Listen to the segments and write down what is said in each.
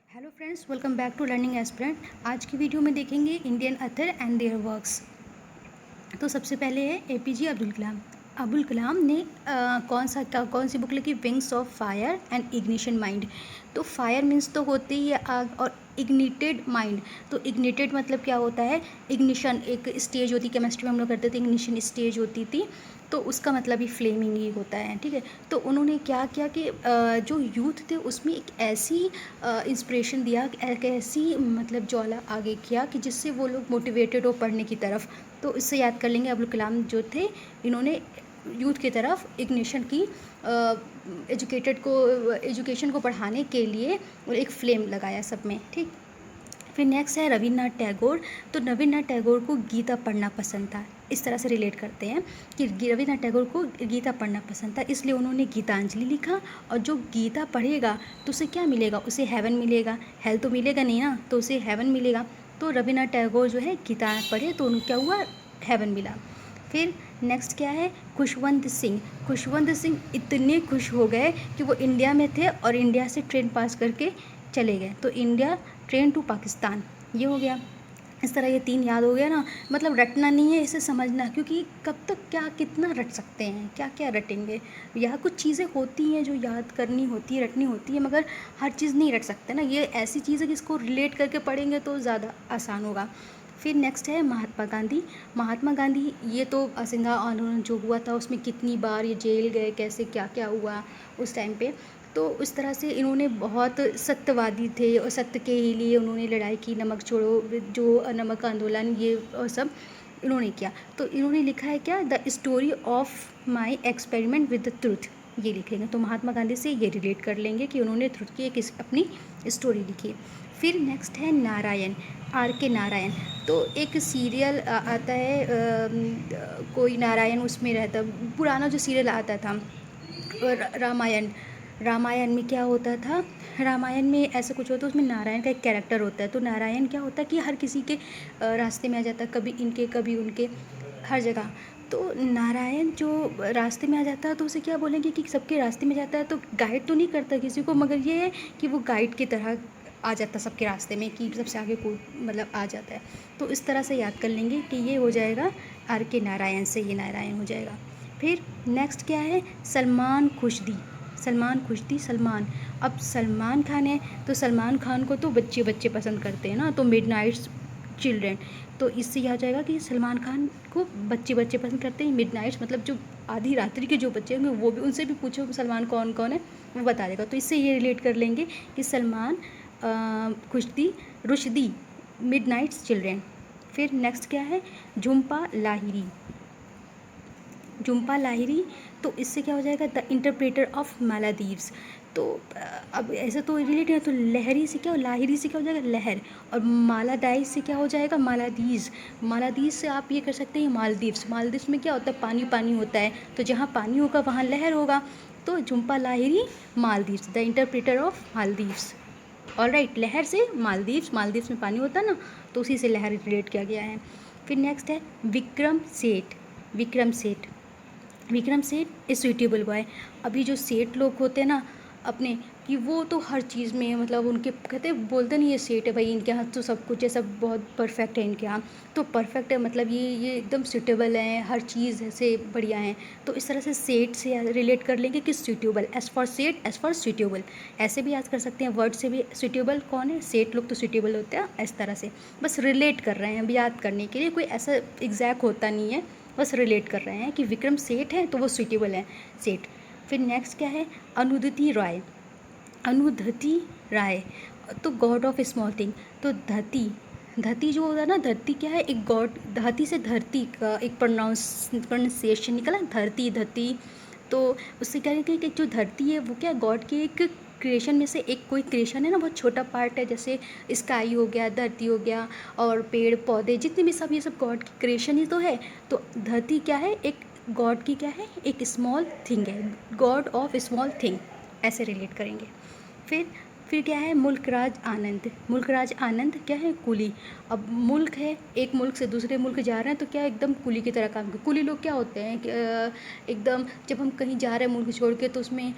Hello friends, welcome back to learning aspirant. आज की video में देखेंगे Indian author and their works. तो सबसे पहले है एपीजे अब्दुल कलाम। अब्दुल कलाम ने कौन सी बुक लिखी? Wings of fire and ignition mind. तो फायर मीन्स तो होती ही है आग, और इग्निटेड माइंड। तो इग्निटेड मतलब क्या होता है? इग्निशन एक स्टेज होती, केमिस्ट्री में हम लोग करते थे, इग्निशन स्टेज होती थी, तो उसका मतलब ही फ्लेमिंग ही होता है। ठीक है, तो उन्होंने क्या किया कि जो यूथ थे उसमें एक ऐसी इंस्पिरेशन दिया, एक ऐसी मतलब ज्वाला आगे किया कि जिससे वो लोग मोटिवेटेड हो पढ़ने की तरफ। तो इससे याद कर लेंगे, अब्दुल कलाम जो थे इन्होंने यूथ की तरफ इग्निशन की, एजुकेशन को बढ़ाने के लिए और एक फ्लेम लगाया सब में। ठीक, फिर नेक्स्ट है रविन्द्रनाथ टैगोर। तो रविन्द्रनाथ टैगोर को गीता पढ़ना पसंद था। इस तरह से रिलेट करते हैं कि रविन्द्रनाथ टैगोर को गीता पढ़ना पसंद था, इसलिए उन्होंने गीतांजलि लिखा। और जो गीता पढ़ेगा तो उसे क्या मिलेगा? उसे हेवन मिलेगा। हेल तो मिलेगा नहीं ना, तो उसे हेवन मिलेगा। तो रविन्द्रनाथ टैगोर जो है गीता पढ़े तो उनको क्या हुआ? हेवन मिला। फिर नेक्स्ट क्या है? खुशवंत सिंह। खुशवंत सिंह इतने खुश हो गए कि वो इंडिया में थे और इंडिया से ट्रेन पास करके चले गए। तो इंडिया ट्रेन टू पाकिस्तान, ये हो गया। इस तरह ये 3 याद हो गया ना। मतलब रटना नहीं है, इसे समझना, क्योंकि कब तक क्या कितना रट सकते हैं, क्या क्या रटेंगे। यहाँ कुछ चीज़ें होती हैं जो याद करनी होती है, रटनी होती है, मगर हर चीज़ नहीं रट सकते ना। ये ऐसी चीज़ है कि इसको रिलेट करके पढ़ेंगे तो ज़्यादा आसान होगा। फिर नेक्स्ट है महात्मा गांधी। महात्मा गांधी, ये तो असहयोग आंदोलन जो हुआ था उसमें कितनी बार ये जेल गए, कैसे क्या क्या हुआ उस टाइम पे। तो उस तरह से इन्होंने बहुत सत्यवादी थे और सत्य के ही लिए उन्होंने लड़ाई की। नमक छोड़ो, जो नमक आंदोलन, ये और सब इन्होंने किया। तो इन्होंने लिखा है क्या? The story of my experiment with the truth, ये लिखेंगे। तो महात्मा गांधी से ये रिलेट कर लेंगे कि उन्होंने ट्रुथ की एक अपनी स्टोरी लिखी। फिर नेक्स्ट है नारायण, आर के नारायण। तो एक सीरियल आता है, कोई नारायण उसमें रहता, पुराना जो सीरियल आता था रामायण। रामायण में क्या होता था? रामायण में ऐसा कुछ होता है, उसमें नारायण का एक कैरेक्टर होता है। तो नारायण क्या होता है कि हर किसी के रास्ते में आ जाता है, कभी इनके कभी उनके, हर जगह। तो नारायण जो रास्ते में आ जाता है तो उसे क्या बोलेंगे कि सबके रास्ते में जाता है, तो गाइड तो नहीं करता किसी को, मगर ये है कि वो गाइड की तरह आ जाता सबके रास्ते में, कि सबसे आगे को मतलब आ जाता है। तो इस तरह से याद कर लेंगे कि ये हो जाएगा आर के नारायण से, ये नारायण हो जाएगा। फिर नेक्स्ट क्या है? सलमान खुश्दी। सलमान खुश्दी, सलमान। अब सलमान खान है, तो सलमान खान को तो बच्चे बच्चे पसंद करते हैं ना, तो मिडनाइट्स चिल्ड्रेन। तो इससे यह आ जाएगा कि सलमान खान को बच्चे बच्चे पसंद करते हैं। मिडनाइट्स मतलब जो आधी रात्रि के जो बच्चे होंगे, वो भी, उनसे भी पूछो सलमान कौन कौन है, वो बता देगा। तो इससे ये रिलेट कर लेंगे कि सलमान खुश्दी, रुश्दी, मिडनाइट्स चिल्ड्रेन। फिर नेक्स्ट क्या है? झुम्पा लाहिरी। झुम्पा लाहिरी, तो इससे क्या हो जाएगा? The interpreter of Maldives. तो अब ऐसा तो रिलेट है, तो लहरी से क्या, लाहिरी से क्या हो जाएगा? लहर। और मालादाइस से क्या हो जाएगा? मालादीज। मालादीज से आप ये कर सकते हैं मालदीव्स। मालदीव्स में क्या होता है? पानी पानी होता है, तो जहाँ पानी होगा वहाँ लहर होगा। तो Jhumpa Lahiri Maldives, the interpreter of Maldives. All right, लहर से मालदीव्स, मालदीव्स में पानी होता है ना, तो उसी से लहर रिलेट किया गया है। फिर नेक्स्ट है Vikram Seth. Vikram Seth, Vikram Seth is suitable boy. अभी जो सेठ लोग होते हैं ना अपने, कि वो तो हर चीज़ में, मतलब उनके कहते बोलते नहीं, ये सेठ है भाई, इनके यहाँ तो सब कुछ है, सब बहुत परफेक्ट है इनके यहाँ। तो परफेक्ट है मतलब ये एकदम सुटेबल हैं, हर चीज़ ऐसे बढ़िया हैं। तो इस तरह से सेठ से रिलेट कर लेंगे कि सुटेबल, एज फॉर सेठ, एज फॉर सुटेबल। ऐसे भी याद कर सकते हैं, वर्ड से भी। सुटेबल कौन है? सेठ लोग तो सुटेबल होते हैं। इस तरह से बस रिलेट कर रहे हैं, अब याद करने के लिए कोई ऐसा एग्जैक्ट होता नहीं है, बस रिलेट कर रहे हैं कि विक्रम सेठ है तो वो सुटेबल है, सेठ। फिर नेक्स्ट क्या है? अनुदति रॉय। अनुदति राय, तो गॉड ऑफ स्मॉल थिंग। तो धरती, धरती जो होता है ना, धरती क्या है? एक गॉड, धरती से धरती का एक प्रोनाउंसिएशन निकला, धरती धरती। तो उससे क्या है कि जो धरती है वो क्या है? गॉड की एक क्रिएशन में से एक कोई क्रिएशन है ना, बहुत छोटा पार्ट है। जैसे स्काई हो गया, धरती हो गया, और पेड़ पौधे जितने भी सब, ये सब गॉड की क्रिएशन ही तो है। तो धरती क्या है? एक गॉड की क्या है? एक स्मॉल थिंग है, गॉड ऑफ स्मॉल थिंग, ऐसे रिलेट करेंगे। फिर फिर क्या है मुल्कराज आनंद। मुल्कराज आनंद क्या है, कुली। अब मुल्क है, एक मुल्क से दूसरे मुल्क जा रहे हैं तो क्या एकदम कुली की तरह काम कर। कुली लोग क्या होते हैं कि एकदम जब हम कहीं जा रहे हैं मुल्क छोड़ के तो उसमें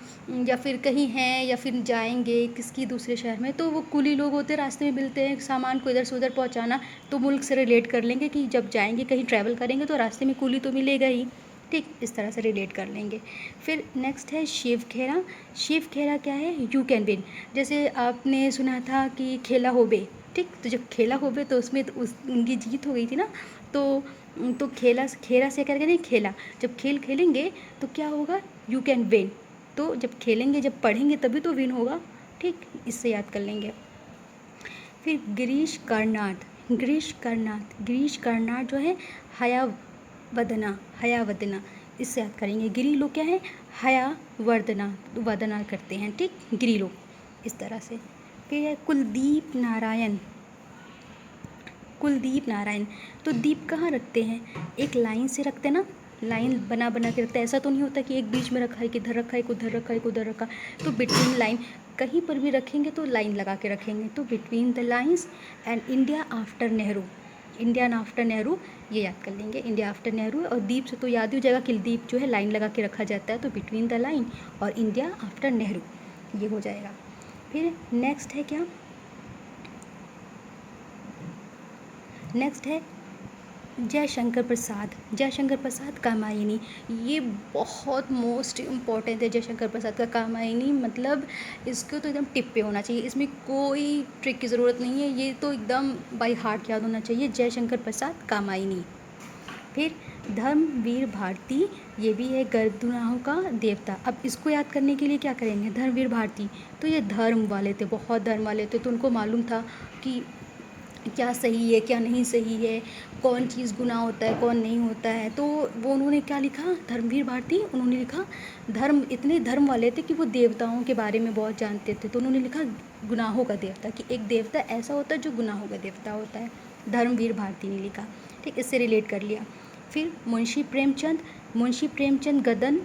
या फिर कहीं हैं या फिर जाएंगे किसी दूसरे शहर में तो वो कुली लोग होते हैं, रास्ते में मिलते हैं, सामान को इधर से उधर पहुंचाना। तो मुल्क से रिलेट कर लेंगे कि जब जाएंगे कहीं ट्रैवल करेंगे तो रास्ते में कुली तो मिलेगा ही, ठीक, इस तरह से रिलेट कर लेंगे। फिर नेक्स्ट है शिव खेरा। शिव खेरा क्या है, यू कैन विन। जैसे आपने सुना था कि खेला होबे, ठीक, तो जब खेला होबे तो उसमें तो उनकी जीत हो गई थी ना, तो खेला खेरा से करके नहीं खेला, जब खेल खेलेंगे तो क्या होगा, यू कैन विन। तो जब खेलेंगे जब पढ़ेंगे तभी तो विन होगा, ठीक, इससे याद कर लेंगे। फिर गिरीश कर्नाड। गिरीश कर्नाड, गिरीश कर्नाड जो है हयावदना, हयावदना, इससे याद करेंगे। गिरी लोग क्या है, हयावर्दना, वदना करते हैं, ठीक, गिरी लोग इस तरह से। फिर है कुलदीप नारायण। कुलदीप नारायण, तो दीप कहाँ रखते हैं, एक लाइन से रखते हैं ना, लाइन बना बना के रखते हैं। ऐसा तो नहीं होता कि एक बीच में रखा है, कि इधर रखा है, उधर रखा है, उधर रखा, तो बिटवीन लाइन कहीं पर भी रखेंगे तो लाइन लगा के रखेंगे, तो between the lines. And India after Nehru, India after Nehru, ये याद कर लेंगे, इंडिया आफ्टर नेहरू। और दीप से तो याद ही हो जाएगा कि दीप जो है लाइन लगा के रखा जाता है, तो बिटवीन द लाइन और इंडिया आफ्टर नेहरू, ये हो जाएगा। फिर नेक्स्ट है क्या, नेक्स्ट है जयशंकर प्रसाद। जयशंकर प्रसाद कामायनी, ये बहुत मोस्ट इम्पॉर्टेंट है। जयशंकर प्रसाद का कामायनी मतलब इसको तो एकदम टिप पे होना चाहिए, इसमें कोई ट्रिक की ज़रूरत नहीं है, ये तो एकदम बाय हार्ट याद होना चाहिए, जयशंकर प्रसाद कामायनी। फिर धर्मवीर भारती, ये भी है गर्दुनाहों का देवता। अब इसको याद करने के लिए क्या करेंगे, धर्मवीर भारती, तो ये धर्म वाले थे, बहुत धर्म वाले थे, तो उनको मालूम था कि क्या सही है क्या नहीं सही है, कौन चीज़ गुनाह होता है कौन नहीं होता है। तो वो उन्होंने क्या लिखा, धर्मवीर भारती, उन्होंने लिखा धर्म, इतने धर्म वाले थे कि वो देवताओं के बारे में बहुत जानते थे, तो उन्होंने लिखा गुनाहों का देवता, कि एक देवता ऐसा होता है जो गुनाहों का देवता होता है, धर्मवीर भारती ने लिखा, ठीक, इससे रिलेट कर लिया। फिर मुंशी प्रेमचंद। मुंशी प्रेमचंद गदन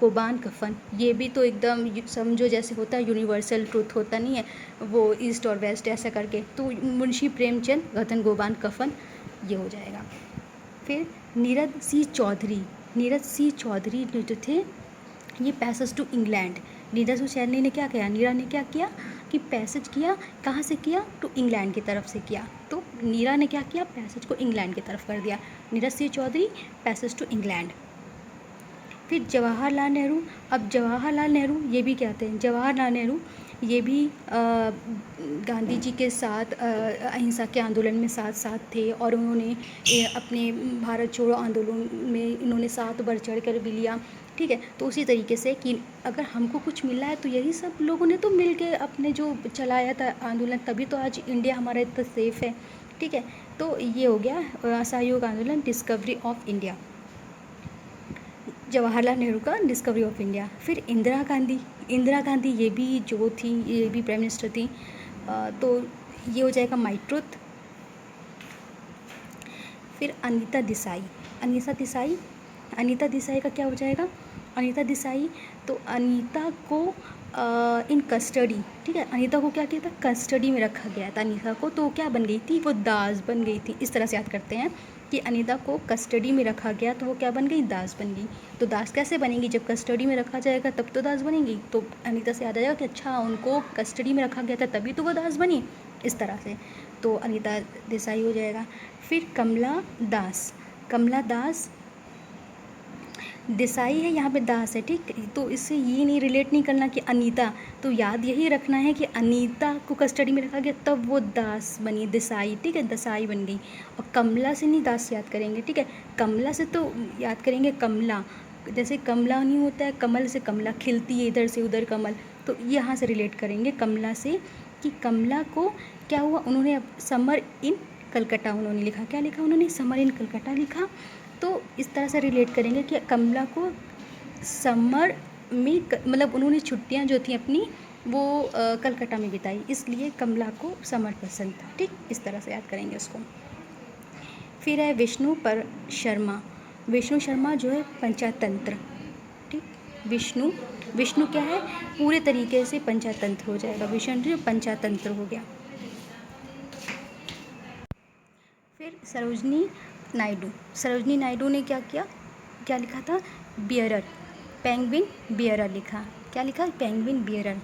कोबान कफन, ये भी तो एकदम समझो जैसे होता है यूनिवर्सल ट्रूथ होता नहीं है, वो ईस्ट और वेस्ट ऐसा करके, तो मुंशी प्रेमचंद गदन गोबान कफन, ये हो जाएगा। फिर नीरज सिंह चौधरी। नीरज सिंह चौधरी जो थे ये passage to England. Neeraj Husaini ने क्या किया, नीरा ने क्या किया कि पैसेज किया, कहाँ से किया, टू इंग्लैंड की तरफ से किया, तो नीरा ने क्या किया, पैसेज को इंग्लैंड की तरफ कर दिया। Neeraj Singh Chaudhary passage to England. फिर जवाहरलाल नेहरू। अब जवाहरलाल नेहरू ये भी क्या थे, जवाहरलाल नेहरू ये भी गांधी जी के साथ अहिंसा के आंदोलन में साथ थे, और उन्होंने अपने भारत छोड़ो आंदोलन में इन्होंने साथ बढ़ चढ़ कर भी लिया, ठीक है। तो उसी तरीके से कि अगर हमको कुछ मिला है तो यही सब लोगों ने तो मिल के अपने जो चलाया था आंदोलन, तभी तो आज इंडिया हमारा इतना सेफ है, ठीक है। तो ये हो गया असहयोग आंदोलन, discovery of India, Jawaharlal Nehru का डिस्कवरी ऑफ इंडिया। फिर इंदिरा गांधी। इंदिरा गांधी ये भी जो थी, ये भी प्राइम मिनिस्टर थी, तो ये हो जाएगा माई ट्रुथ। फिर अनीता देसाई। अनीता देसाई, अनीता देसाई का क्या हो जाएगा, अनीता देसाई, तो अनीता को इन कस्टडी, ठीक है, अनीता को क्या किया था, कस्टडी में रखा गया था अनीता को, तो क्या बन गई थी, वो दास बन गई थी। इस तरह से याद करते हैं कि अनीता को कस्टडी में रखा गया तो वो क्या बन गई, दास बन गई। तो दास कैसे बनेंगी, जब कस्टडी में रखा जाएगा तब तो दास बनेंगी, तो अनीता से याद आ जाएगा कि अच्छा उनको कस्टडी में रखा गया था तभी तो वो दास बनी, इस तरह से, तो अनीता देसाई हो जाएगा। फिर कमला दास। कमला दास, देसाई है यहाँ पे दास है, ठीक, तो इससे ये नहीं रिलेट नहीं करना कि अनीता, तो याद यही रखना है कि अनीता को कस्टडी में रखा गया तब वो दास बनी, देसाई, ठीक है, देसाई बन गई। और कमला से नहीं दास याद करेंगे, ठीक है, कमला से तो याद करेंगे कमला, जैसे कमला नहीं होता है, कमल से कमला खिलती है इधर से उधर कमल, तो यहाँ से रिलेट करेंगे कमला से कि कमला को क्या हुआ, उन्होंने समर इन कलकत्ता उन्होंने लिखा, क्या लिखा उन्होंने, समर इन कलकत्ता लिखा, तो इस तरह से रिलेट करेंगे कि कमला को समर में मतलब उन्होंने छुट्टियां जो थी अपनी वो कलकत्ता में बिताई, इसलिए कमला को समर पसंद था, ठीक, इस तरह से याद करेंगे उसको। फिर है विष्णु पर शर्मा। विष्णु शर्मा जो है पंचातंत्र, ठीक, विष्णु, विष्णु क्या है, पूरे तरीके से पंचातंत्र हो जाएगा, विष्णु पंचातंत्र हो गया। फिर सरोजनी नायडू, सरोजनी नायडू ने क्या किया, क्या लिखा था, बियरर, पेंगुइन बियरर लिखा, क्या लिखा, पेंगुइन बियरर।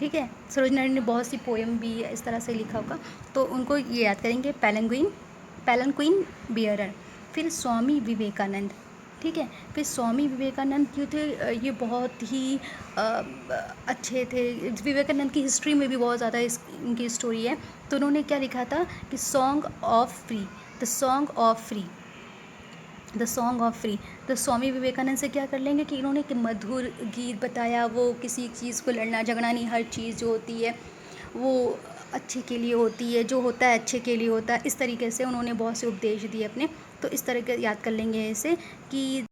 ठीक है, सरोजनी नायडू ने बहुत सी पोएम भी इस तरह से लिखा होगा, तो उनको ये याद करेंगे, पेलनक्विन बियरर। फिर स्वामी विवेकानंद, ठीक है, फिर स्वामी विवेकानंद क्यों थे, ये बहुत ही अच्छे थे, विवेकानंद की हिस्ट्री में भी बहुत ज़्यादा इनकी स्टोरी है। तो उन्होंने क्या लिखा था कि song of free, the song of free, the song of free. तो स्वामी विवेकानंद से क्या कर लेंगे कि इन्होंने एक मधुर गीत बताया, वो किसी चीज़ को लड़ना झगड़ना नहीं, हर चीज़ जो होती है वो अच्छे के लिए होती है, जो होता है अच्छे के लिए होता है, इस तरीके से उन्होंने बहुत से उपदेश दिए अपने। तो इस तरह के याद कर लेंगे इसे कि